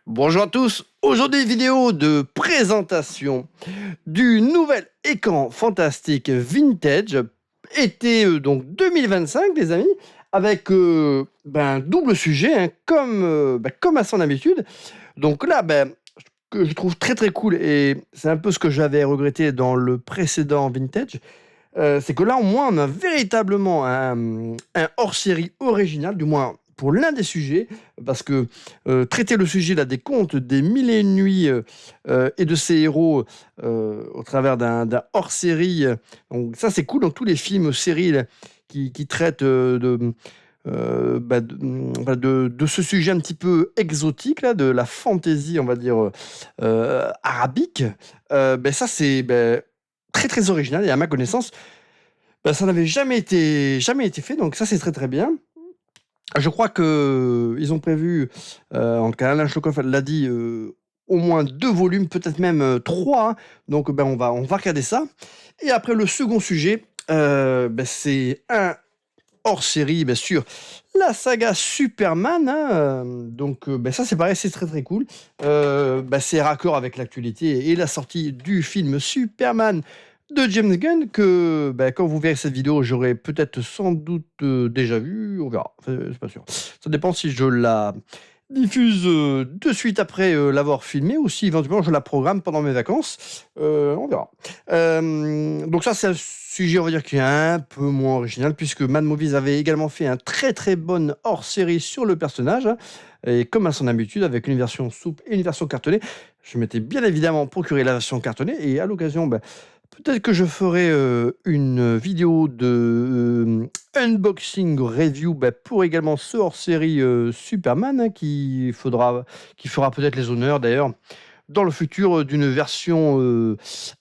Bonjour à tous, aujourd'hui vidéo de présentation du nouvel écran fantastique vintage, été donc 2025 les amis, avec double sujet, hein, comme à son habitude. Donc là, que je trouve très très cool, et c'est un peu ce que j'avais regretté dans le précédent vintage, c'est que là au moins on a véritablement un hors-série original, du moins pour l'un des sujets, parce que traiter le sujet là des contes des mille et une nuits et de ses héros au travers d'un hors-série, donc ça c'est cool dans tous les films séries là, qui traitent de ce sujet un petit peu exotique là, de la fantaisie, on va dire arabique. Ça c'est très très original, et à ma connaissance ça n'avait jamais été fait, donc ça, c'est très, très bien. Je crois qu'ils ont prévu, en tout cas Alain Chlokoff l'a dit, au moins 2 volumes, peut-être même, 3, hein. Donc on va regarder ça, et après le second sujet, c'est un hors-série, bien sûr, la saga Superman, hein, ça, c'est pareil, c'est très, très cool. C'est raccord avec l'actualité et la sortie du film Superman de James Gunn que, quand vous verrez cette vidéo, j'aurai peut-être sans doute, déjà vu, on verra, c'est pas sûr. Ça dépend si je la diffuse, de suite après, l'avoir filmée, ou si éventuellement je la programme pendant mes vacances, on verra. Donc ça, c'est un sujet, on va dire, qui est un peu moins original, puisque Mad Movies avait également fait un très très bonne hors-série sur le personnage, hein, et comme à son habitude, avec une version souple et une version cartonnée. Je m'étais bien évidemment procuré la version cartonnée, et à l'occasion, peut-être que je ferai une vidéo de unboxing review, pour également ce hors-série Superman, hein, qui fera peut-être les honneurs d'ailleurs dans le futur d'une version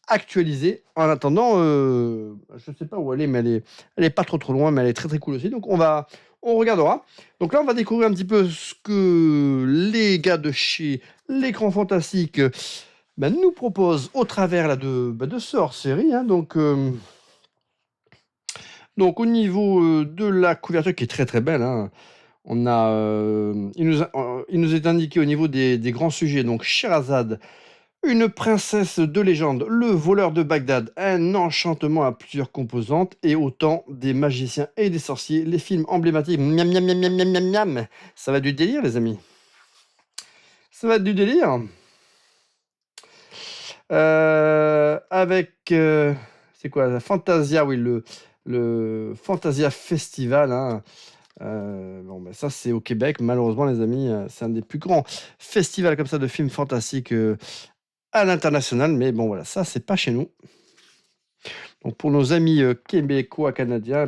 actualisée. En attendant, je ne sais pas où elle est, mais elle est pas trop trop loin, mais elle est très très cool aussi. Donc on regardera. Donc là, on va découvrir un petit peu ce que les gars de chez l'écran fantastique nous proposent au travers là, de ce hors-série, hein. Donc au niveau de la couverture, qui est très très belle, hein, on a, il nous est indiqué au niveau des grands sujets, donc Sherazade, une princesse de légende, le voleur de Bagdad, un enchantement à plusieurs composantes, et autant des magiciens et des sorciers, les films emblématiques. Miam, miam, miam, miam, miam, miam, miam. Ça va être du délire, les amis. Ça va être du délire. Avec, c'est quoi? La Fantasia, oui, le Fantasia Festival, hein. Ça, c'est au Québec, malheureusement, les amis. C'est un des plus grands festivals comme ça de films fantastiques à l'international, mais bon, voilà, ça, c'est pas chez nous. Donc pour nos amis québécois, canadiens,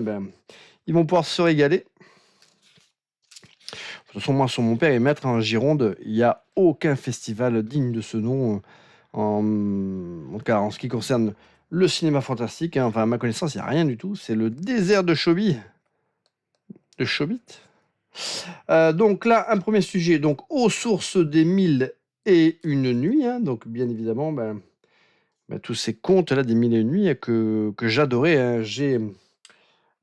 ils vont pouvoir se régaler. De toute façon, moi, sur mon père est maître en Gironde, il n'y a aucun festival digne de ce nom, en tout cas en ce qui concerne le cinéma fantastique, hein. Enfin, à ma connaissance, il n'y a rien du tout. C'est le désert de Chobit. De Chobit. Donc là, un premier sujet, donc aux sources des mille et une nuits, hein. Donc bien évidemment, tous ces contes-là des mille et une nuits que j'adorais, hein.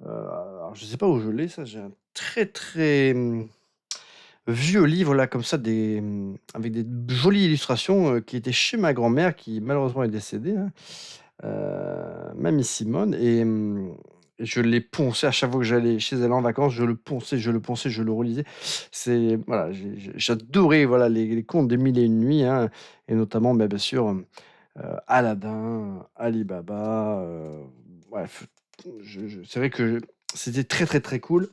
Alors je sais pas où je l'ai ça, j'ai un très, très, vieux livre là comme ça, avec des jolies illustrations, qui était chez ma grand-mère, qui malheureusement est décédée, hein, mamie Simone, et je l'ai poncé à chaque fois que j'allais chez elle en vacances, je le ponçais, je le ponçais, je le relisais. C'est voilà, j'adorais, voilà, les contes des mille et une nuits, hein, et notamment, bien sûr, Aladdin, Ali Baba, bref, c'est vrai que c'était très, très, très cool,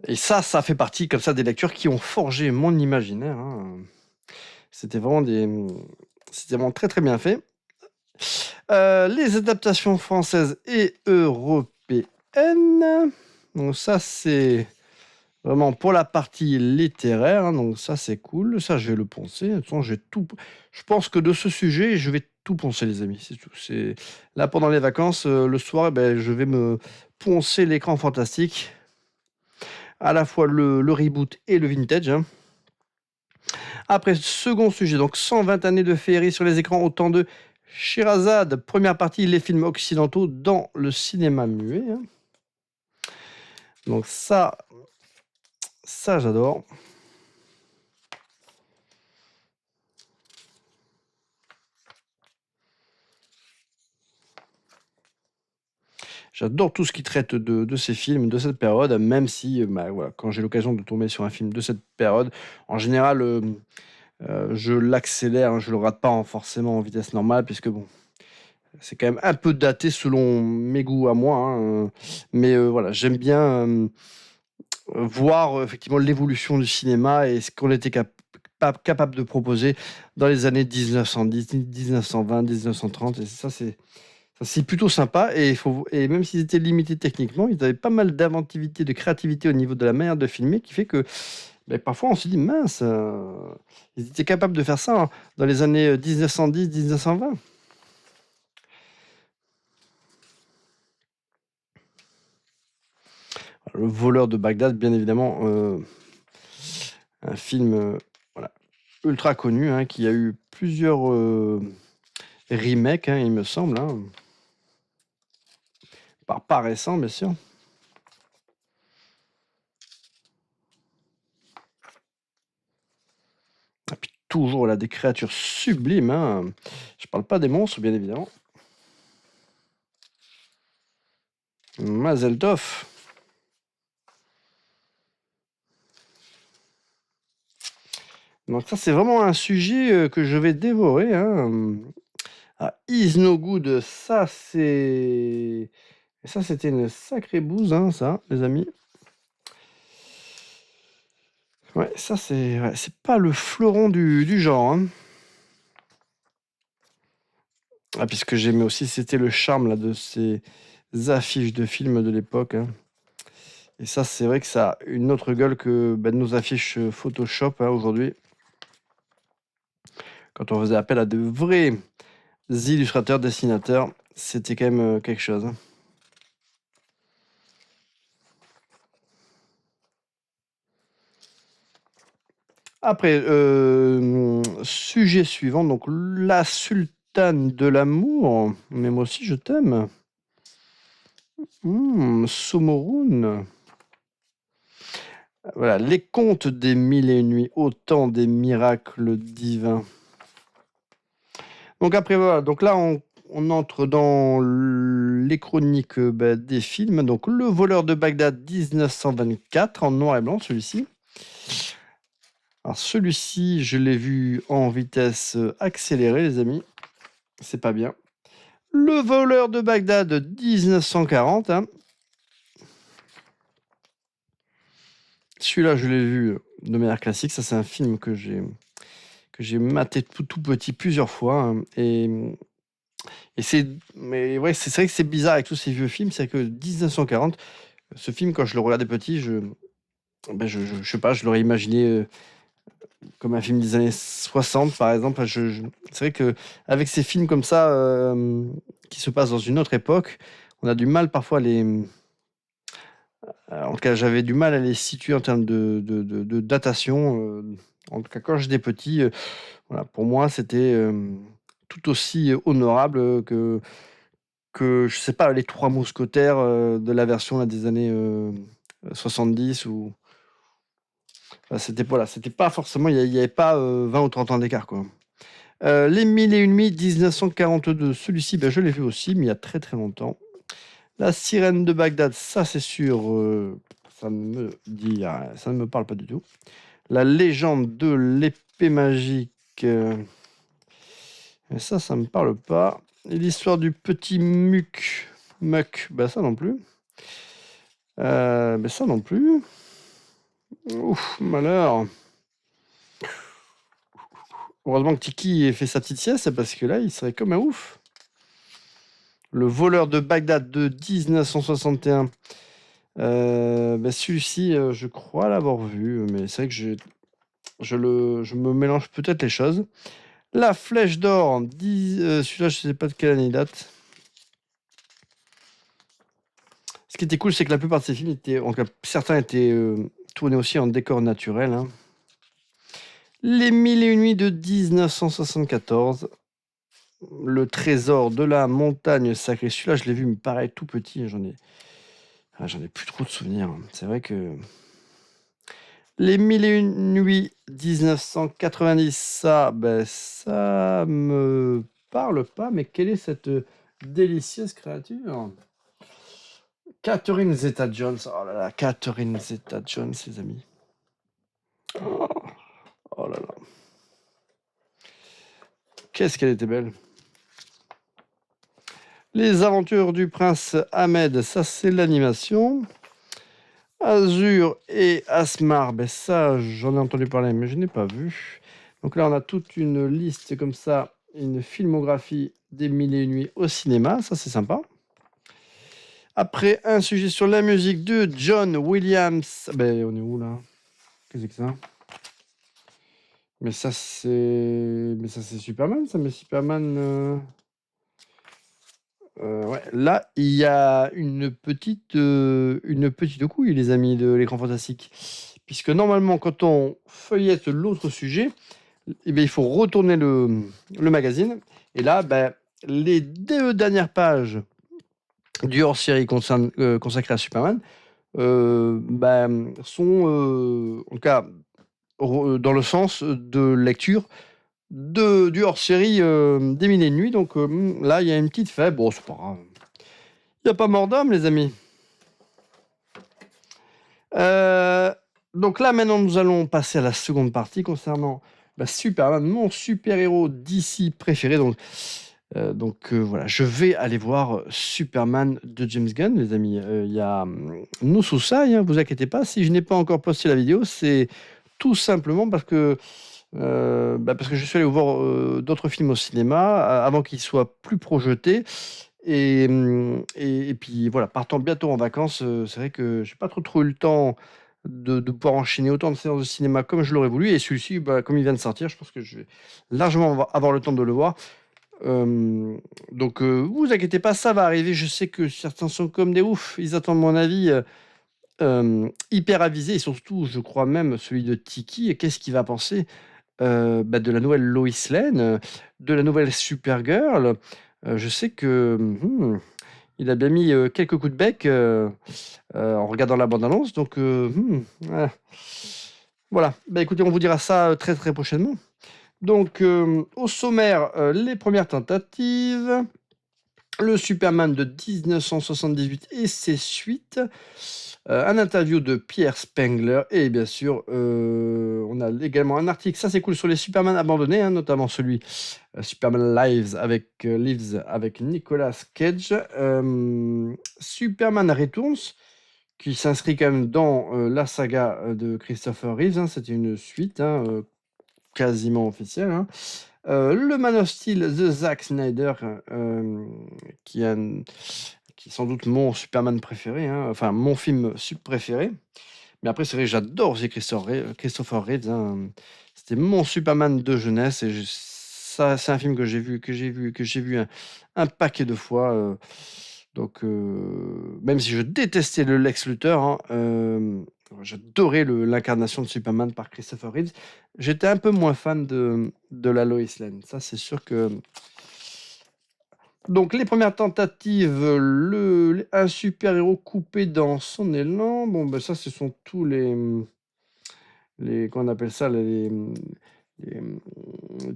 et ça fait partie comme ça des lectures qui ont forgé mon imaginaire, hein. C'était vraiment c'était vraiment très, très bien fait. Les adaptations françaises et européennes, donc ça, c'est vraiment pour la partie littéraire, hein, donc ça, c'est cool. Ça, je vais le poncer. De toute façon, je pense que de ce sujet, je vais tout poncer, les amis, c'est tout. Là, pendant les vacances, le soir, je vais me poncer l'écran fantastique, à la fois le reboot et le vintage, hein. Après, second sujet, donc 120 années de féerie sur les écrans, autant de Sherazade. Première partie, les films occidentaux dans le cinéma muet, hein. Donc ça j'adore. J'adore tout ce qui traite de ces films, de cette période, même si, bah, voilà, quand j'ai l'occasion de tomber sur un film de cette période, en général, je l'accélère, hein, je le rate pas forcément en vitesse normale puisque bon, c'est quand même un peu daté selon mes goûts à moi, hein, mais voilà, j'aime bien, voir, effectivement l'évolution du cinéma et ce qu'on était capable de proposer dans les années 1910, 1920, 1930 et ça, c'est plutôt sympa et même s'ils étaient limités techniquement, ils avaient pas mal d'inventivité, de créativité au niveau de la manière de filmer qui fait que, beh, parfois on se dit: «Mince, ils étaient capables de faire ça, hein, dans les années, 1910-1920». Le voleur de Bagdad, bien évidemment, un film, voilà, ultra connu, hein, qui a eu plusieurs, remakes, hein, il me semble, hein. Pas récent, bien sûr. Et puis toujours là, des créatures sublimes, hein. Je parle pas des monstres, bien évidemment. Mazel tov. Donc ça, c'est vraiment un sujet, que je vais dévorer, hein, ah, Is No Good, ça, c'était une sacrée bouse, hein, ça, les amis. Ouais, ça, c'est pas le fleuron du genre, hein. Ah, puis ce que j'aimais aussi, c'était le charme là, de ces affiches de films de l'époque, hein. Et ça, c'est vrai que ça a une autre gueule que, bah, nos affiches, Photoshop, hein, aujourd'hui. Quand on faisait appel à de vrais illustrateurs, dessinateurs, c'était quand même, quelque chose, hein. Après, sujet suivant, donc la sultane de l'amour, mais moi aussi je t'aime. Somorun. Voilà, les contes des mille et une nuits, autant des miracles divins. Donc après voilà, donc là on entre dans les chroniques, bah, des films. Donc Le voleur de Bagdad 1924 en noir et blanc, celui-ci. Alors celui-ci, je l'ai vu en vitesse, accélérée, les amis. C'est pas bien. Le voleur de Bagdad 1940, hein. Celui-là, je l'ai vu, de manière classique. Ça, c'est un film que j'ai maté tout petit plusieurs fois, hein, mais ouais, c'est vrai que c'est bizarre avec tous ces vieux films, c'est que 1940, ce film, quand je le regardais petit, je sais pas, je l'aurais imaginé, comme un film des années 60, par exemple. C'est vrai que avec ces films comme ça, qui se passent dans une autre époque, on a du mal parfois à en tout cas, j'avais du mal à les situer en termes de datation, en tout cas quand j'étais petit, voilà, pour moi, c'était, tout aussi honorable, que je sais pas, les Trois Mousquetaires, de la version là des années, 70 ou enfin, c'était voilà, c'était pas forcément il y avait pas, 20 ou 30 ans d'écart, quoi. Les Mille et une nuits 1942, celui-ci, bah, je l'ai vu aussi, mais il y a très, très longtemps. La Sirène de Bagdad, ça c'est sûr, ça ne me parle pas du tout. La Légende de l'épée magique, ça me parle pas. Et l'histoire du petit Muck, bah, ça non plus. Bah, ça non plus. Ouf, malheur. Heureusement que Tiki ait fait sa petite sieste parce que là, il serait comme un ouf. Le voleur de Bagdad de 1961. Bah, celui-ci, je crois l'avoir vu, mais c'est vrai que je me mélange peut-être les choses. La Flèche d'or, celui-là, je sais pas de quelle année il date. Ce qui était cool, c'est que la plupart de ces films étaient, en tout cas, certains étaient tournés aussi en décor naturel, hein. Les Mille et une nuits de 1974. Le trésor de la montagne sacrée. Celui-là, je l'ai vu, mais pareil, tout petit. J'en ai plus trop de souvenirs, hein. C'est vrai que Les Mille et une nuits 1990, ça, ben, ça me parle pas. Mais quelle est cette délicieuse créature? Catherine Zeta-Jones. Oh là là, Catherine Zeta-Jones, les amis. Oh, oh là là. Qu'est-ce qu'elle était belle. Les aventures du prince Ahmed, ça c'est l'animation. Azur et Asmar, ben ça j'en ai entendu parler mais je n'ai pas vu. Donc là on a toute une liste comme ça, une filmographie des Mille et une nuits au cinéma, ça c'est sympa. Après un sujet sur la musique de John Williams. Ben on est où là? Qu'est-ce que c'est que ça? Mais ça c'est Superman ça, mais Superman... ouais, là, il y a une petite couille, les amis de l'écran fantastique. Puisque normalement, quand on feuillette l'autre sujet, eh bien, il faut retourner le magazine. Et là, ben, les 2 dernières pages du hors-série consacré à Superman ben, sont, en tout cas, dans le sens de lecture du hors-série des Mille et une nuits. Donc là, il y a une petite faible. Bon, c'est pas grave. Il n'y a pas mort d'homme, les amis. Donc là, maintenant, nous allons passer à la seconde partie concernant Superman, mon super-héros d'ici préféré. Donc voilà, je vais aller voir Superman de James Gunn, les amis. Il y a nous sous ça, hein, vous inquiétez pas. Si je n'ai pas encore posté la vidéo, c'est tout simplement parce que je suis allé voir d'autres films au cinéma avant qu'ils soient plus projetés. Et puis voilà, partant bientôt en vacances, c'est vrai que j'ai pas trop eu le temps de pouvoir enchaîner autant de séances de cinéma comme je l'aurais voulu. Et celui-ci, comme il vient de sortir, je pense que je vais largement avoir le temps de le voir. Donc vous inquiétez pas, ça va arriver. Je sais que certains sont comme des oufs, ils attendent mon avis hyper avisé, et surtout, je crois même celui de Tiki. Et qu'est-ce qu'il va penser de la nouvelle Lois Lane, de la nouvelle Supergirl? Je sais que il a bien mis quelques coups de bec en regardant la bande-annonce. Donc ouais. Voilà. Bah écoutez, on vous dira ça très très prochainement. Donc au sommaire, les premières tentatives, le Superman de 1978 et ses suites, un interview de Pierre Spengler, et bien sûr, on a également un article, ça c'est cool, sur les Superman abandonnés, hein, notamment celui Superman Lives avec Nicolas Cage. Superman Returns, qui s'inscrit quand même dans la saga de Christopher Reeves, hein, c'était une suite quasiment officielle. Hein. Le Man of Steel de Zack Snyder, qui est sans doute mon Superman préféré, hein, enfin mon film préféré. Mais après, c'est vrai, j'adore aussi Christopher Reeves. Hein. C'était mon Superman de jeunesse, et ça, c'est un film que j'ai vu un paquet de fois. Donc, même si je détestais le Lex Luthor, hein, j'adorais l'incarnation de Superman par Christopher Reeves. J'étais un peu moins fan de la Lois Lane. Ça, c'est sûr que... Donc, les premières tentatives, un super-héros coupé dans son élan. Bon, ben ça, ce sont tous comment on appelle ça, les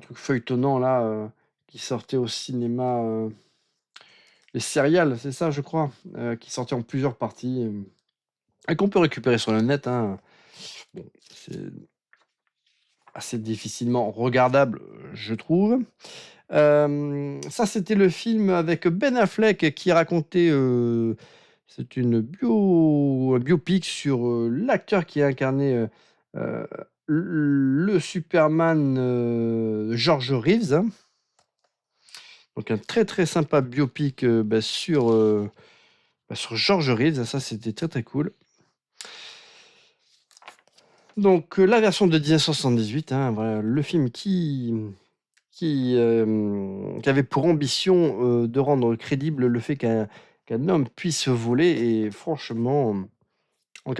trucs feuilletonnants, là, qui sortaient au cinéma. Les serials, c'est ça, je crois, qui sortaient en plusieurs parties, et qu'on peut récupérer sur le net. Hein. Bon, c'est assez difficilement regardable, je trouve. Ça, c'était le film avec Ben Affleck qui racontait... c'est un biopic sur l'acteur qui a incarné le Superman George Reeves. Hein. Donc un très très sympa biopic sur George Reeves. Ça, c'était très très cool. Donc la version de 1978, hein, voilà, le film qui avait pour ambition de rendre crédible le fait qu'un homme puisse voler. Et franchement,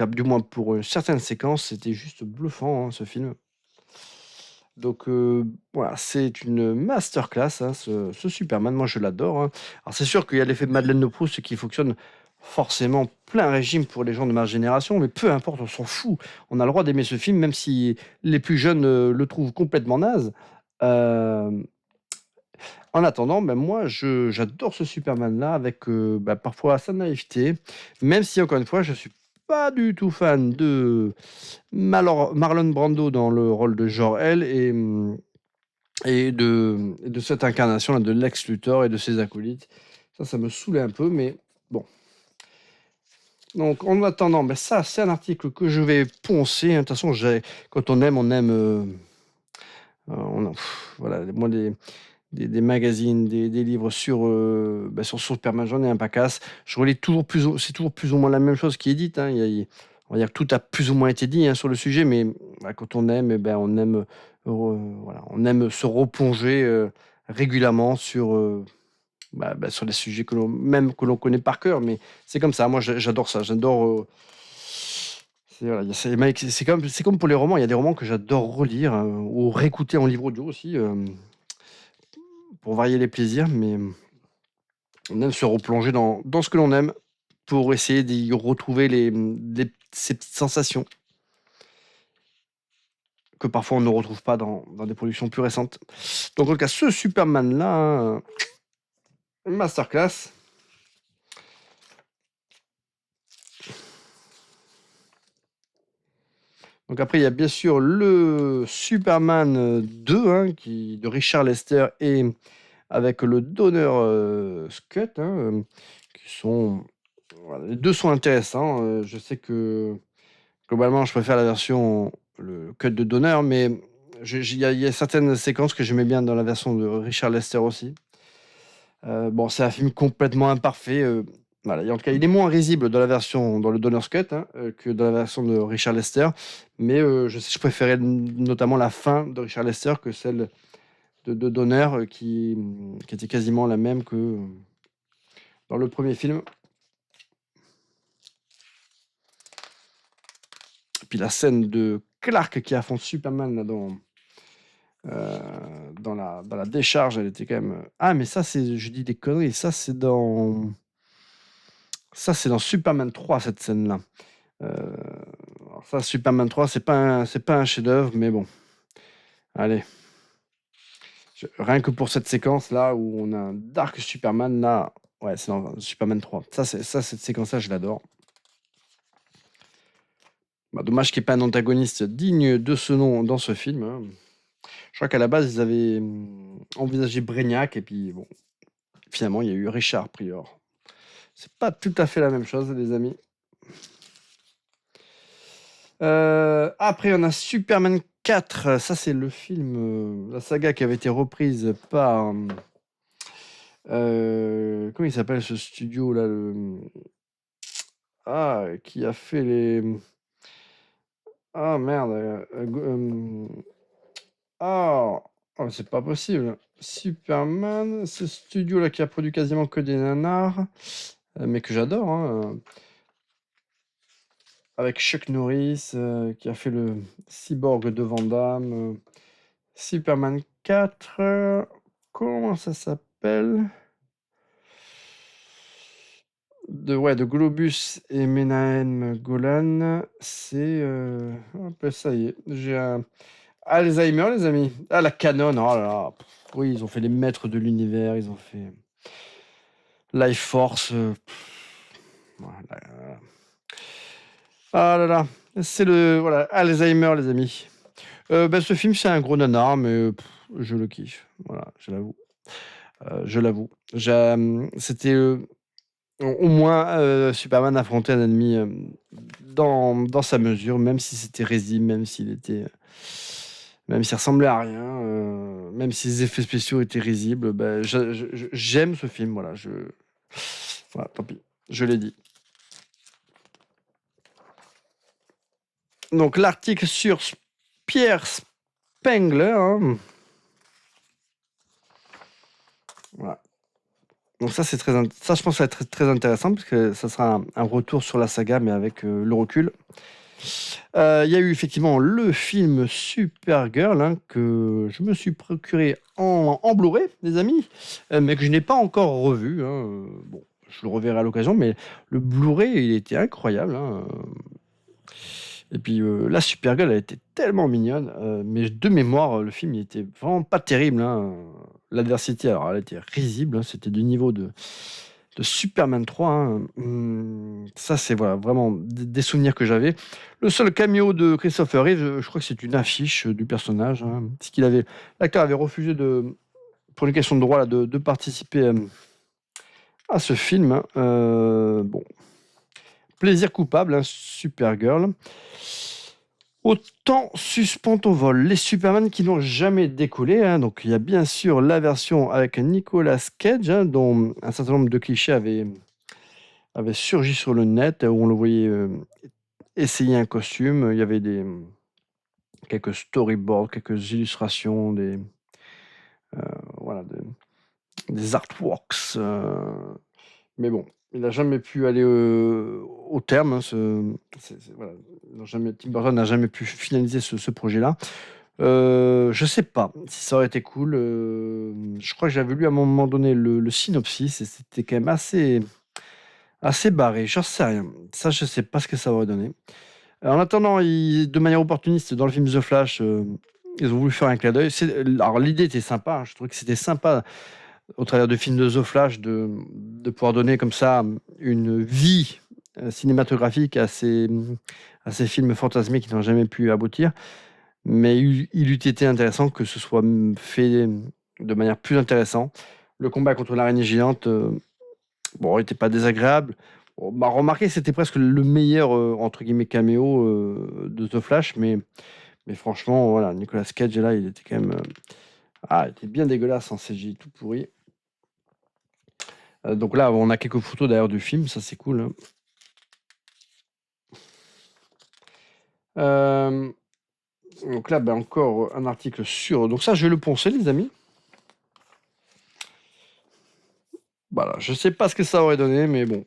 du moins pour certaines séquences, c'était juste bluffant, hein, ce film. Donc voilà, c'est une masterclass, hein, ce Superman. Moi, je l'adore. Hein. Alors c'est sûr qu'il y a l'effet de Madeleine de Proust qui fonctionne forcément plein régime pour les gens de ma génération, mais peu importe, on s'en fout. On a le droit d'aimer ce film, même si les plus jeunes le trouvent complètement naze. en attendant, ben, moi, j'adore ce Superman-là avec bah, parfois sa naïveté, même si, encore une fois, je suis pas du tout fan de Marlon Brando dans le rôle de Jor-El et de cette incarnation-là de Lex Luthor et de ses acolytes. Ça me saoulait un peu, mais bon. Donc, en attendant, ben ça, c'est un article que je vais poncer. De toute façon, quand on aime, voilà, moi, des magazines, des livres sur Superman, j'en ai un pacasse. Je relis c'est toujours plus ou moins la même chose qui est dite, hein. On va dire que tout a plus ou moins été dit, hein, sur le sujet, mais bah, quand on aime, eh ben, voilà, on aime se replonger régulièrement sur des sujets que l'on connaît par cœur, mais c'est comme ça. Moi, j'adore ça. J'adore. Voilà, c'est comme pour les romans. Il y a des romans que j'adore relire ou réécouter en livre audio aussi, pour varier les plaisirs, mais on aime se replonger dans ce que l'on aime pour essayer d'y retrouver ces petites sensations que parfois on ne retrouve pas dans des productions plus récentes. Donc, en tout cas, ce Superman-là, hein, masterclass. Donc après, il y a bien sûr le Superman 2, hein, de Richard Lester et avec le Donner Scott, hein, voilà, les deux sont intéressants. Je sais que globalement, je préfère le cut de Donner, mais il y a certaines séquences que j'aimais bien dans la version de Richard Lester aussi. Bon, c'est un film complètement imparfait. Voilà. En tout cas, il est moins risible dans le Donner's Cut, hein, que dans la version de Richard Lester. Mais je préférais notamment la fin de Richard Lester que celle de Donner, qui était quasiment la même que dans le premier film. Et puis la scène de Clark qui affronte Superman là, dans la décharge, elle était quand même. Ah, mais ça, je dis des conneries. Ça, c'est dans Superman 3, cette scène-là. Alors ça, Superman 3, c'est pas un chef-d'œuvre, mais bon. Allez. Rien que pour cette séquence-là, où on a un Dark Superman, là. Ouais, c'est dans Superman 3. Cette séquence-là, je l'adore. Bah, dommage qu'il n'y ait pas un antagoniste digne de ce nom dans ce film, hein. Je crois qu'à la base, ils avaient envisagé Brainiac, et puis bon, finalement, il y a eu Richard Prior. C'est pas tout à fait la même chose, les amis. Après, on a Superman 4. Ça, c'est le film, la saga qui avait été reprise par. Comment il s'appelle ce studio là, qui a fait les. Ah merde. C'est pas possible. Superman, ce studio là qui a produit quasiment que des nanars, mais que j'adore, hein, avec Chuck Norris, qui a fait le Cyborg de Van Damme. Superman 4, comment ça s'appelle? De Globus et Menahem Golan, c'est. Ça y est, j'ai un Alzheimer, les amis. Ah, la Canon, oh là là. Oui, ils ont fait les maîtres de l'univers, ils ont fait Life Force. Voilà. Ah là là, c'est voilà, Alzheimer, les amis. Ce film, c'est un gros nanar, mais je le kiffe. Voilà, je l'avoue. Je l'avoue. C'était au moins Superman affrontait un ennemi dans sa mesure, même si c'était risible, même s'il ressemblait à rien, même si les effets spéciaux étaient risibles. J'aime ce film. Voilà, voilà, tant pis, je l'ai dit. Donc l'article sur Pierre Spengler, hein. Voilà. Donc ça, je pense que ça va être très intéressant, parce que ça sera un retour sur la saga, mais avec le recul. Il y a eu effectivement le film Supergirl, hein, que je me suis procuré en Blu-ray, les amis, mais que je n'ai pas encore revu, hein. Bon, je le reverrai à l'occasion, mais le Blu-ray, il était incroyable, hein. Et puis la Supergirl, elle était tellement mignonne, mais de mémoire, le film, il était vraiment pas terrible, hein. L'adversité, alors elle était risible, hein, c'était du niveau de Superman 3, hein. Ça, c'est voilà, vraiment des souvenirs que j'avais. Le seul cameo de Christopher Reeve, je crois que c'est une affiche du personnage, hein, parce qu'il avait, l'acteur avait refusé pour une question de droit là, de participer à ce film, hein. Bon, plaisir coupable, hein, Supergirl. Autant suspend au vol les Superman qui n'ont jamais décollé, hein. Donc il y a bien sûr la version avec Nicolas Cage, hein, dont un certain nombre de clichés avaient surgi sur le net, où on le voyait essayer un costume. Il y avait quelques storyboards, quelques illustrations, voilà, des artworks. Mais bon, il n'a jamais pu aller au terme, hein, voilà, Tim Burton n'a jamais pu finaliser ce projet-là. Je sais pas si ça aurait été cool. Je crois que j'avais lu à un moment donné le synopsis et c'était quand même assez barré. J'en sais rien. Ça, je sais pas ce que ça aurait donné. En attendant, de manière opportuniste, dans le film The Flash, ils ont voulu faire un clin d'œil. Alors, l'idée était sympa, hein. Je trouvais que c'était sympa, au travers du film de The Flash, de pouvoir donner comme ça une vie cinématographique à ces films fantasmés qui n'ont jamais pu aboutir. Mais il eût été intéressant que ce soit fait de manière plus intéressante. Le combat contre l'araignée géante, bon, n'était pas désagréable. Bon, bah, remarquez, c'était presque le meilleur entre guillemets caméo de The Flash, mais franchement, voilà, Nicolas Cage là, il était quand même, il était bien dégueulasse en CGI, tout pourri. Donc là, on a quelques photos d'ailleurs du film, ça c'est cool, hein. Donc là, ben, encore un article sur. Donc ça, je vais le poncer, les amis. Voilà, je sais pas ce que ça aurait donné, mais bon.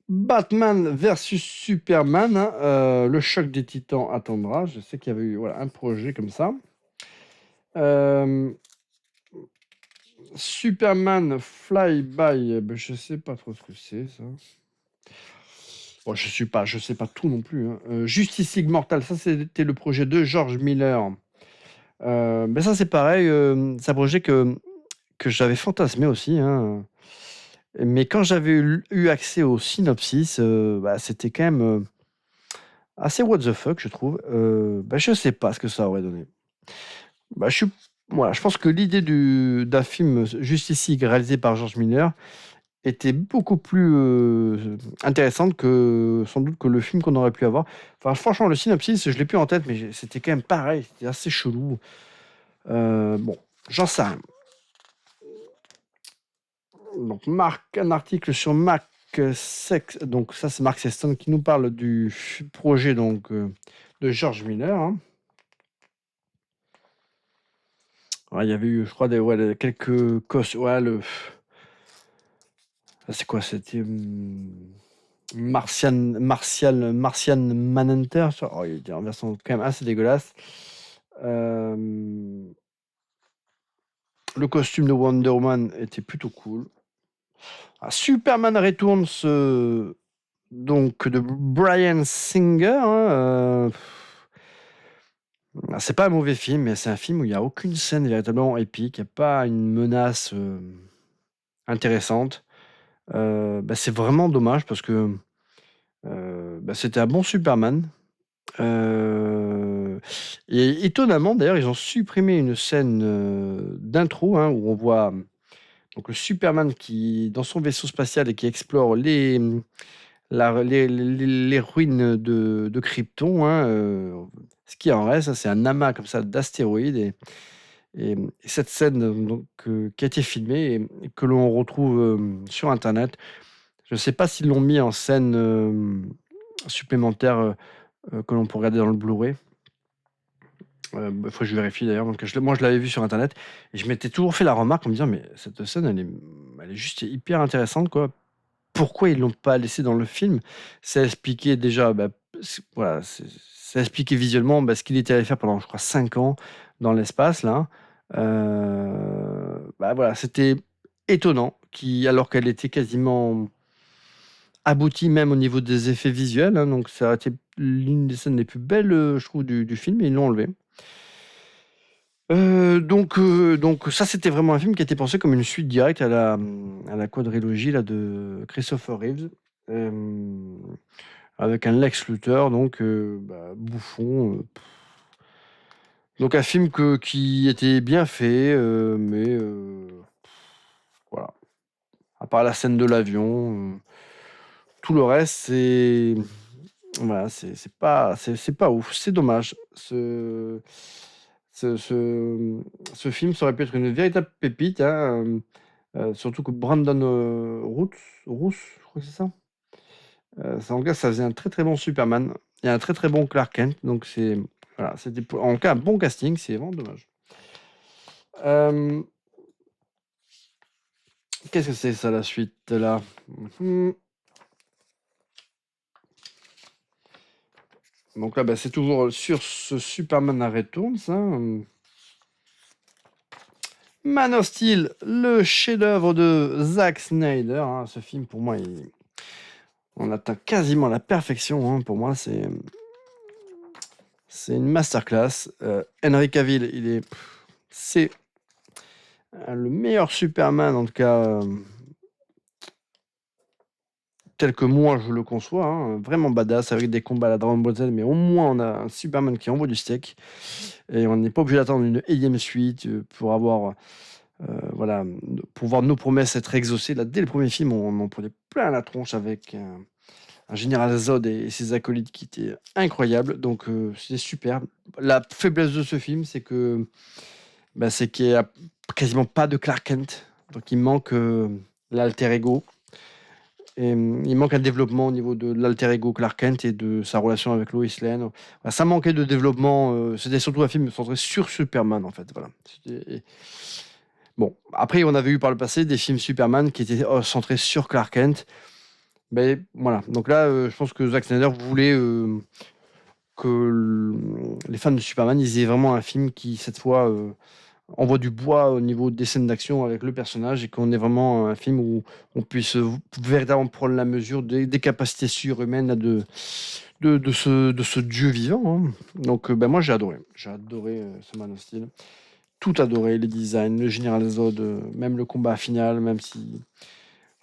Batman versus Superman, hein, le choc des titans attendra. Je sais qu'il y avait eu un projet comme ça. Superman Flyby, ben, je sais pas trop ce que c'est ça. Bon, je sais pas tout non plus, hein. Justice League Mortal, ça c'était le projet de George Miller. Ben ça c'est pareil, c'est un projet que j'avais fantasmé aussi, hein. Mais quand j'avais eu accès au synopsis, bah, c'était quand même assez what the fuck, je trouve. Bah, je sais pas ce que ça aurait donné. Bah, voilà, je pense que l'idée d'un film Justice League réalisé par George Miller était beaucoup plus intéressante sans doute que le film qu'on aurait pu avoir. Enfin, franchement, le synopsis, je l'ai plus en tête, mais c'était quand même pareil, c'était assez chelou. Bon, j'en sais rien. Donc, un article sur Mark Sex, donc ça c'est Mark Sexton qui nous parle du projet donc de George Miller, hein. Ouais, il y avait eu, je crois, quelques cos. Ouais, c'est quoi? C'était Martian Manhunter. Oh, il était en version quand même assez dégueulasse. Le costume de Wonder Woman était plutôt cool. Superman Returns, donc de Bryan Singer, hein, c'est pas un mauvais film, mais c'est un film où il n'y a aucune scène véritablement épique, il n'y a pas une menace intéressante. Bah, c'est vraiment dommage parce que bah, c'était un bon Superman. Et étonnamment, d'ailleurs, ils ont supprimé une scène d'intro, hein, où on voit donc le Superman qui dans son vaisseau spatial et qui explore les ruines de Krypton, hein, ce qui en reste, c'est un amas comme ça d'astéroïdes et cette scène donc, qui a été filmée et que l'on retrouve sur Internet. Je ne sais pas s'ils l'ont mis en scène supplémentaire que l'on peut regarder dans le Blu-ray. Bah, faut que je vérifie d'ailleurs. Donc, moi, je l'avais vu sur Internet et je m'étais toujours fait la remarque en me disant, mais cette scène, elle est juste hyper intéressante, quoi. Pourquoi ils l'ont pas laissé dans le film? Ça expliquait déjà, bah, voilà, ça expliquait visuellement ce qu'il était allé faire pendant, je crois, 5 ans dans l'espace, là. Bah, voilà, c'était étonnant, alors qu'elle était quasiment abouti même au niveau des effets visuels, hein, donc ça a été l'une des scènes les plus belles, je trouve du film et ils l'ont enlevé. Donc ça, c'était vraiment un film qui était pensé comme une suite directe à la quadrilogie là de Christopher Reeves, hem, avec un Lex Luthor donc bouffon, donc un film qui était bien fait, mais voilà. À part la scène de l'avion, tout le reste, c'est voilà, c'est pas ouf, c'est dommage. Ce film, ça aurait pu être une véritable pépite, hein, surtout que Brandon, Routh, je crois que c'est ça? Ça en tout cas, ça faisait un très, très bon Superman et un très, très bon Clark Kent, donc c'est voilà, c'était pour en tout cas un bon casting, c'est vraiment dommage. Hem, qu'est-ce que c'est ça la suite là? Mmh Donc là, bah, c'est toujours sur ce Superman à Returns, hein, Man of Steel, le chef-d'œuvre de Zack Snyder, hein. Ce film, pour moi, on atteint quasiment la perfection, hein. Pour moi, c'est une masterclass. Henry Cavill, c'est le meilleur Superman, en tout cas, tel que moi je le conçois, hein, vraiment badass avec des combats à la Dragon Ball Z, mais au moins on a un Superman qui envoie du steak et on n'est pas obligé d'attendre une énième suite pour avoir, voilà, pour voir nos promesses être exaucées. Là, dès le premier film, on en prenait plein la tronche avec un général Zod et ses acolytes qui étaient incroyables. Donc c'était super. La faiblesse de ce film, c'est que c'est qu'il n'y a quasiment pas de Clark Kent. Donc il manque l'alter ego. Et il manque un développement au niveau de l'alter ego Clark Kent et de sa relation avec Lois Lane. Voilà, ça manquait de développement. C'était surtout un film centré sur Superman, en fait. Voilà. Bon, après, on avait eu par le passé des films Superman qui étaient centrés sur Clark Kent. Mais voilà. Donc là, je pense que Zack Snyder voulait que les fans de Superman, ils aient vraiment un film qui, cette fois, envoie du bois au niveau des scènes d'action avec le personnage et qu'on ait vraiment un film où on puisse véritablement prendre la mesure des capacités surhumaines là, de ce dieu vivant, hein. Donc moi j'ai adoré ce Man of Steel, tout adoré, les designs, le général Zod, même le combat final, même si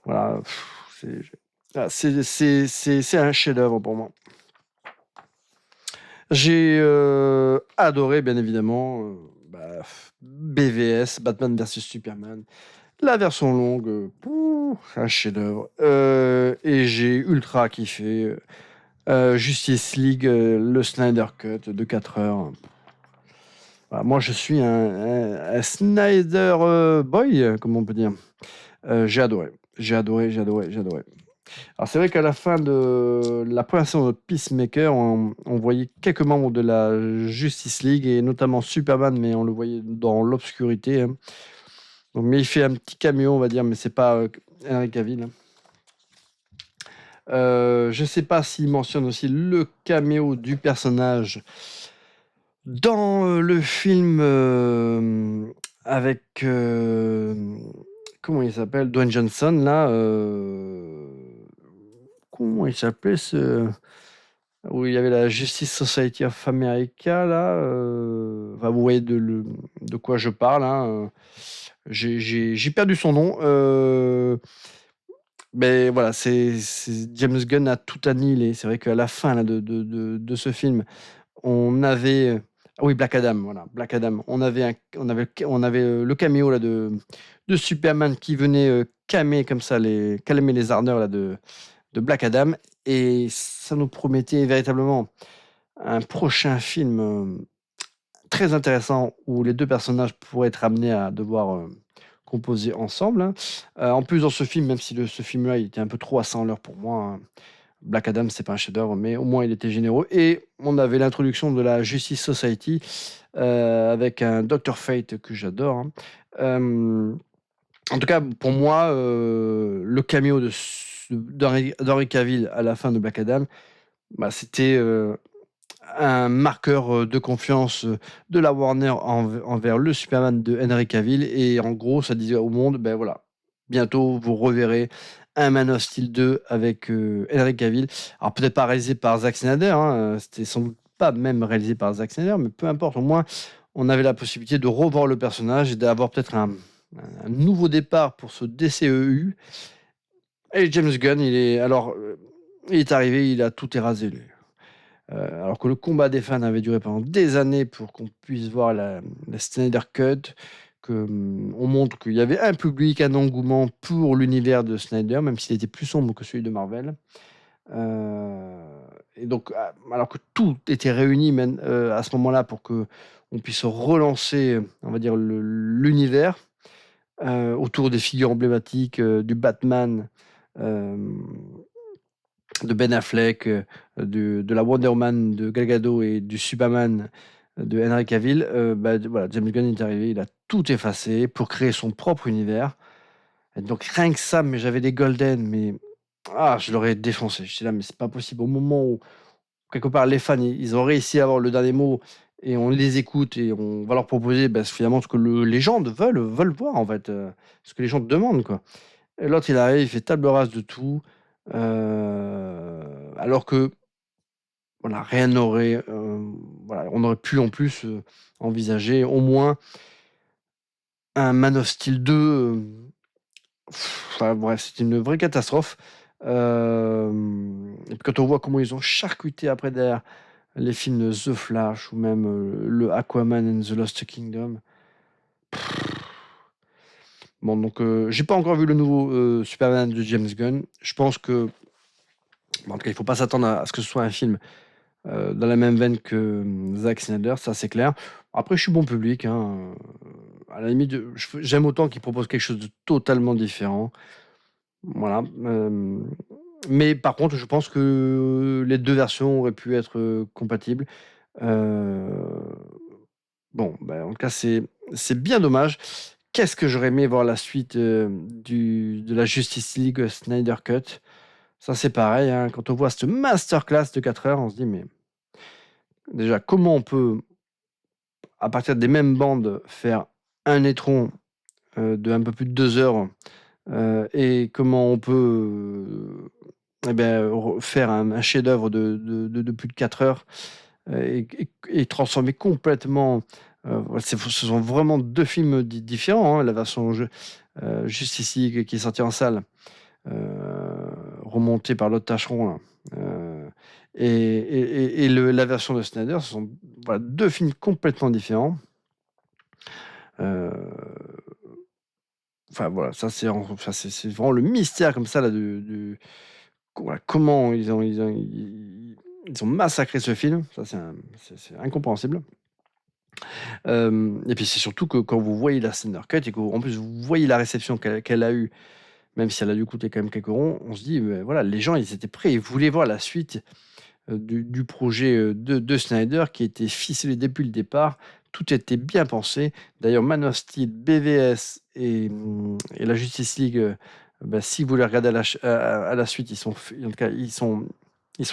voilà, c'est un chef-d'œuvre pour moi. J'ai adoré bien évidemment BVS, Batman versus Superman. La version longue, un chef-d'œuvre. Et j'ai ultra kiffé Justice League, le Snyder Cut de 4 heures. Voilà, moi, je suis un Snyder boy, comme on peut dire. J'ai adoré. J'ai adoré, j'ai adoré, j'ai adoré. Alors, c'est vrai qu'à la fin de la première saison de Peacemaker, on voyait quelques membres de la Justice League, et notamment Superman, mais on le voyait dans l'obscurité, hein. Donc, mais il fait un petit caméo, on va dire, mais c'est pas Henry Cavill, hein. Je sais pas s'il mentionne aussi le caméo du personnage dans le film avec comment il s'appelle, Dwayne Johnson là. Comment il s'appelait ce où il y avait la Justice Society of America là. Enfin, vous voyez de quoi je parle, hein. J'ai perdu son nom. Mais voilà, c'est James Gunn a tout annihilé. C'est vrai qu'à la fin là, de ce film, on avait oui, Black Adam, voilà, Black Adam. On avait le caméo là de Superman qui venait calmer les ardeurs là de Black Adam, et ça nous promettait véritablement un prochain film très intéressant où les deux personnages pourraient être amenés à devoir composer ensemble, hein. En plus, dans ce film, même si ce film-là il était un peu trop à 100 à l'heure pour moi, hein, Black Adam, c'est pas un chef-d'œuvre, mais au moins il était généreux. Et on avait l'introduction de la Justice Society avec un Dr. Fate que j'adore, hein. En tout cas, pour moi, le caméo d'Henry Cavill à la fin de Black Adam, c'était un marqueur de confiance de la Warner envers le Superman de Henry Cavill. Et en gros, ça disait au monde, ben voilà, bientôt vous reverrez un Man of Steel 2 avec Henry Cavill. Alors peut-être pas réalisé par Zack Snyder, hein, c'était sans doute pas même réalisé par Zack Snyder, mais peu importe, au moins on avait la possibilité de revoir le personnage et d'avoir peut-être un nouveau départ pour ce DCEU. Et James Gunn, il est arrivé, il a tout érasé, lui. Alors que le combat des fans avait duré pendant des années pour qu'on puisse voir la Snyder Cut, on montre qu'il y avait un public, un engouement pour l'univers de Snyder, même s'il était plus sombre que celui de Marvel. Et donc, alors que tout était réuni à ce moment-là pour que on puisse relancer, on va dire, l'univers autour des figures emblématiques du Batman, euh, de Ben Affleck, de la Wonder Woman de Gal Gadot et du Superman de Henry Cavill, voilà, James Gunn est arrivé, il a tout effacé pour créer son propre univers. Et donc rien que ça, mais j'avais des Golden, mais je l'aurais défoncé. J'étais là, mais c'est pas possible. Au moment où, quelque part, les fans, ils ont réussi à avoir le dernier mot et on les écoute et on va leur proposer finalement ce que les gens veulent voir, en fait, ce que les gens demandent, quoi. Et l'autre, il arrive, il fait table rase de tout, alors que voilà, rien n'aurait, voilà, on aurait pu en plus envisager au moins un Man of Steel 2. Enfin bref, c'était une vraie catastrophe. Et puis quand on voit comment ils ont charcuté après derrière les films de The Flash ou même le Aquaman and the Lost Kingdom. Bon, donc j'ai pas encore vu le nouveau Superman de James Gunn. Je pense que, en tout cas, il faut pas s'attendre à ce que ce soit un film dans la même veine que Zack Snyder, ça c'est clair. Après, je suis bon public, hein, à la limite, j'aime autant qu'il propose quelque chose de totalement différent. Voilà. Mais par contre, je pense que les deux versions auraient pu être compatibles. Euh, Bon, en tout cas, c'est bien dommage. Qu'est-ce que j'aurais aimé voir la suite de la Justice League Snyder Cut. Ça, c'est pareil, hein, quand on voit cette masterclass de 4 heures, on se dit, mais déjà, comment on peut, à partir des mêmes bandes, faire un étron de un peu plus de 2 heures et comment on peut faire un chef-d'œuvre de plus de 4 heures et transformer complètement. Ce sont vraiment deux films différents, hein, la version juste ici qui est sortie en salle, remontée par l'autre tâcheron là. Et la version de Snyder, ce sont voilà, deux films complètement différents. Enfin voilà, ça c'est vraiment le mystère comme ça là voilà, comment ils ont massacré ce film. Ça c'est incompréhensible. Et puis c'est surtout que quand vous voyez la Snyder Cut et qu'en plus vous voyez la réception qu'elle a eue, même si elle a dû coûter quand même quelques ronds, on se dit, voilà, les gens ils étaient prêts, ils voulaient voir la suite du projet de Snyder qui était ficelé depuis le départ. Tout était bien pensé. D'ailleurs, Man of Steel, BVS et la Justice League, si vous les regardez à la suite, en tout cas, ils sont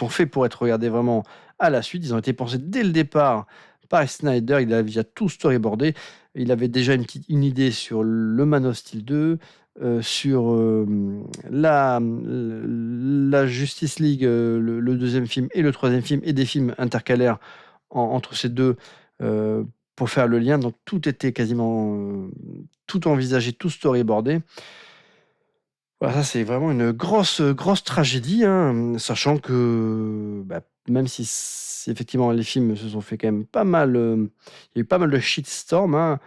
faits pour être regardés vraiment à la suite. Ils ont été pensés dès le départ par Snyder. Il avait déjà tout storyboardé. Il avait déjà une idée sur le Man of Steel 2, sur la Justice League, le deuxième film et le troisième film, et des films intercalaires entre ces deux pour faire le lien. Donc tout était quasiment tout envisagé, tout storyboardé. Voilà, ça c'est vraiment une grosse tragédie, hein, sachant que même si effectivement les films se sont fait quand même pas mal, il y a eu pas mal de shitstorm, hein,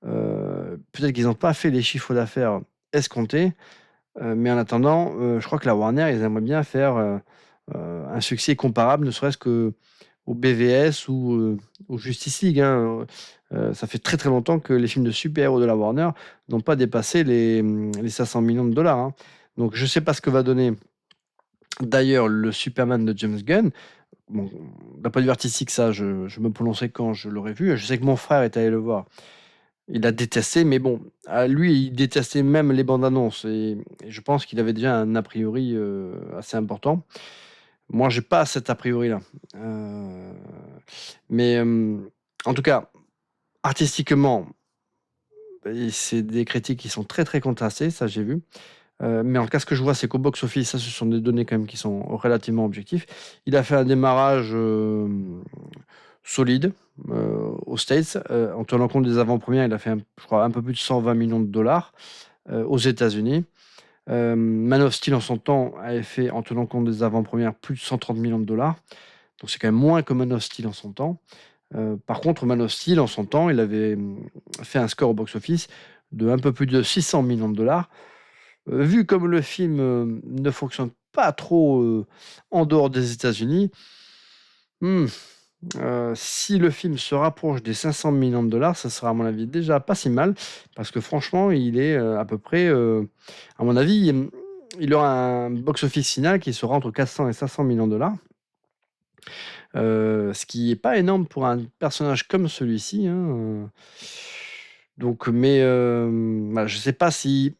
peut-être qu'ils n'ont pas fait les chiffres d'affaires escomptés, mais en attendant, je crois que la Warner, ils aimeraient bien faire un succès comparable, ne serait-ce que au BVS ou au Justice League, hein. Ça fait très très longtemps que les films de super-héros de la Warner n'ont pas dépassé les 500 millions de dollars, hein. Donc je sais pas ce que va donner d'ailleurs le Superman de James Gunn. Bon, d'un point de vue artistique, ça, je me prononcerai quand je l'aurai vu. Je sais que mon frère est allé le voir. Il a détesté, mais bon, lui, il détestait même les bandes annonces et je pense qu'il avait déjà un a priori assez important. Moi, j'ai pas cet a priori-là. Mais en tout cas, artistiquement, c'est des critiques qui sont très très contrastées, ça j'ai vu. Mais en tout cas, ce que je vois, c'est qu'au box-office, ça, ce sont des données quand même qui sont relativement objectives. Il a fait un démarrage solide aux States. En tenant compte des avant-premières, il a fait, je crois, un peu plus de 120 millions de dollars aux États-Unis. Man of Steel, en son temps, avait fait, en tenant compte des avant-premières, plus de 130 millions de dollars. Donc c'est quand même moins que Man of Steel en son temps. Par contre, Man of Steel, en son temps, il avait fait un score au box-office de un peu plus de 600 millions de dollars. Vu comme le film ne fonctionne pas trop en dehors des États-Unis, hmm, si le film se rapproche des 500 millions de dollars, ça sera à mon avis déjà pas si mal, parce que franchement, il est à peu près, à mon avis, il aura un box-office final qui sera entre 400 et 500 millions de dollars. Ce qui est pas énorme pour un personnage comme celui-ci, hein, donc mais voilà, je sais pas si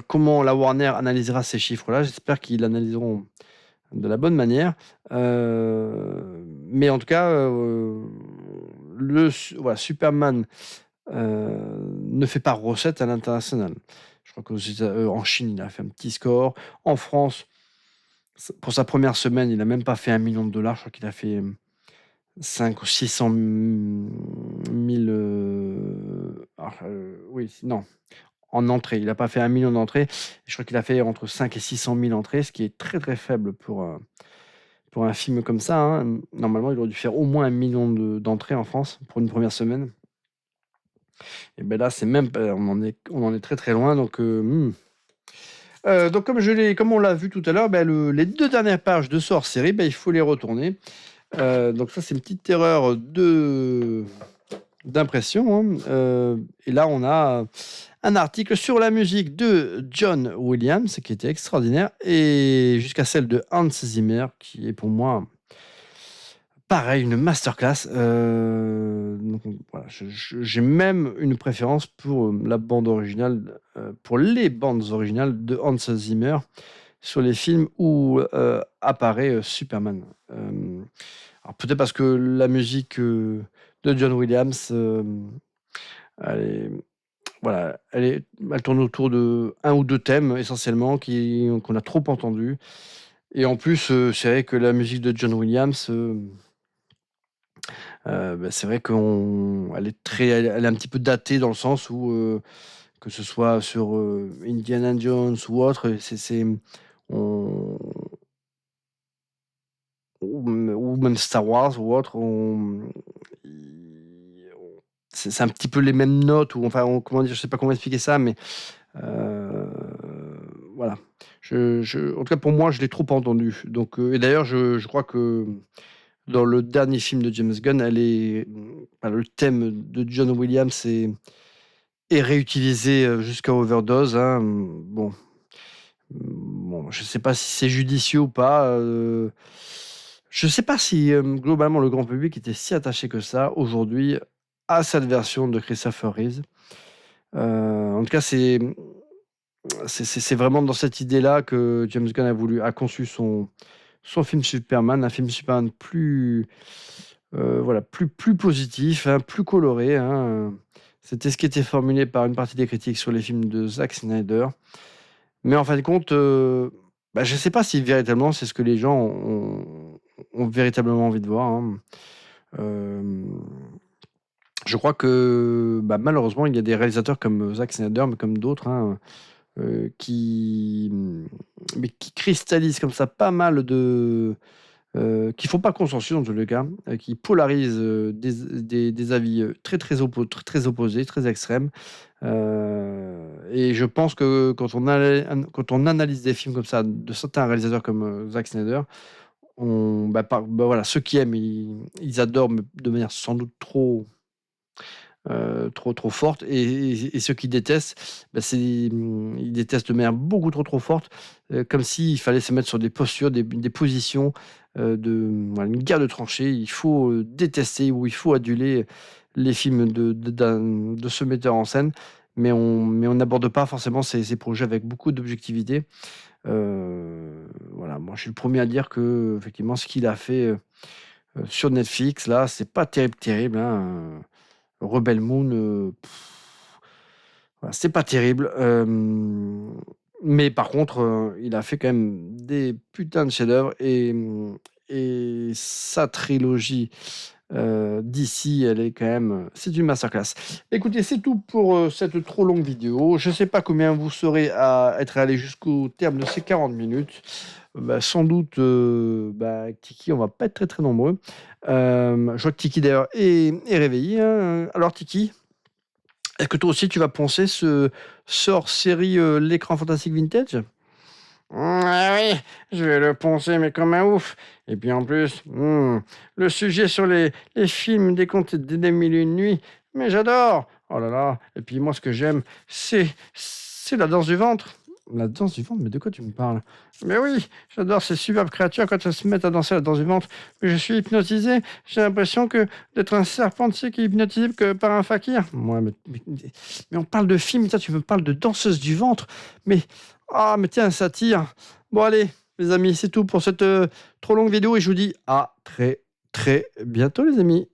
comment la Warner analysera ces chiffres-là. J'espère qu'ils l'analyseront de la bonne manière. Mais en tout cas, voilà, Superman ne fait pas recette à l'international. Je crois qu'en Chine, il a fait un petit score. En France, pour sa première semaine, il n'a même pas fait 1 million de dollars. Je crois qu'il a fait 5 ou 600 000. Oui, non. En entrée. Il n'a pas fait 1 million d'entrées. Je crois qu'il a fait entre 5 et 600 000 entrées, ce qui est très très faible pour un film comme ça. Hein. Normalement, il aurait dû faire au moins 1 million d'entrées en France pour une première semaine. Et ben là, c'est même on en est très très loin. Donc, donc comme on l'a vu tout à l'heure, les 2 dernières pages de ce hors-série, il faut les retourner. Donc ça, c'est une petite erreur d'impression. Hein. Et là, on a un article sur la musique de John Williams, qui était extraordinaire, et jusqu'à celle de Hans Zimmer, qui est pour moi, pareil, une masterclass. Donc, voilà, j'ai même une préférence pour la bande originale, pour les bandes originales de Hans Zimmer sur les films où apparaît Superman. Alors peut-être parce que la musique de John Williams, elle est, voilà, elle tourne autour de un ou deux thèmes essentiellement qu'on a trop entendus. Et en plus, c'est vrai que la musique de John Williams, c'est vrai elle est un petit peu datée dans le sens où, que ce soit sur Indiana Jones ou autre, on, ou même Star Wars ou autre, c'est un petit peu les mêmes notes, ou enfin, comment dire, je sais pas comment expliquer ça, mais euh, voilà. En tout cas, pour moi, je l'ai trop entendu. Donc, et d'ailleurs, je crois que dans le dernier film de James Gunn, le thème de John Williams est réutilisé jusqu'à overdose. Hein. Bon, je sais pas si c'est judicieux ou pas. Je sais pas si globalement le grand public était si attaché que ça aujourd'hui à cette version de Christopher Reeve. En tout cas, c'est vraiment dans cette idée-là que James Gunn a conçu son film Superman, un film Superman plus, voilà, plus positif, hein, plus coloré. Hein. C'était ce qui était formulé par une partie des critiques sur les films de Zack Snyder. Mais en fin de compte, je ne sais pas si véritablement c'est ce que les gens ont véritablement envie de voir. Hein. Je crois que malheureusement, il y a des réalisateurs comme Zack Snyder, mais comme d'autres, hein, qui cristallisent comme ça pas mal qui font pas consensus dans tous les cas, qui polarisent des avis très opposés, très extrêmes. Et je pense que quand on analyse des films comme ça, de certains réalisateurs comme Zack Snyder, voilà, ceux qui aiment, ils adorent de manière sans doute trop forte, et ceux qui détestent, ils détestent de manière beaucoup trop forte, comme s'il fallait se mettre sur des postures, des positions, voilà, une guerre de tranchées. Il faut détester, ou il faut aduler les films de ce metteur en scène, mais on n'aborde pas forcément ces projets avec beaucoup d'objectivité. Voilà, moi je suis le premier à dire que effectivement ce qu'il a fait sur Netflix là, c'est pas terrible, hein. Rebel Moon, voilà, c'est pas terrible. Mais par contre, il a fait quand même des putains de chefs-d'œuvre et sa trilogie, d'ici, elle est quand même, c'est une masterclass. Écoutez, c'est tout pour, cette trop longue vidéo. Je ne sais pas combien vous serez à être allés jusqu'au terme de ces 40 minutes. Bah, sans doute, avec Tiki, on va pas être très, très nombreux. Je vois que Tiki d'ailleurs est réveillé, hein. Alors Tiki, est-ce que toi aussi tu vas poncer ce hors-série, L'écran fantastique vintage? Ah oui, je vais le poncer, mais comme un ouf. Et puis en plus, le sujet sur les films des contes des mille et une nuits, mais j'adore. Oh là là. Et puis moi, ce que j'aime, c'est la danse du ventre. La danse du ventre, mais de quoi tu me parles? Mais oui, j'adore ces superbes créatures quand elles se mettent à danser la danse du ventre. Mais je suis hypnotisé. J'ai l'impression que d'être un serpent, tu sais, qui est hypnotisé que par un fakir. Ouais, mais on parle de film, toi, tu me parles de danseuse du ventre. Mais ah, mais tiens, ça tire. Bon, allez, les amis, c'est tout pour cette trop longue vidéo et je vous dis à très, très bientôt, les amis.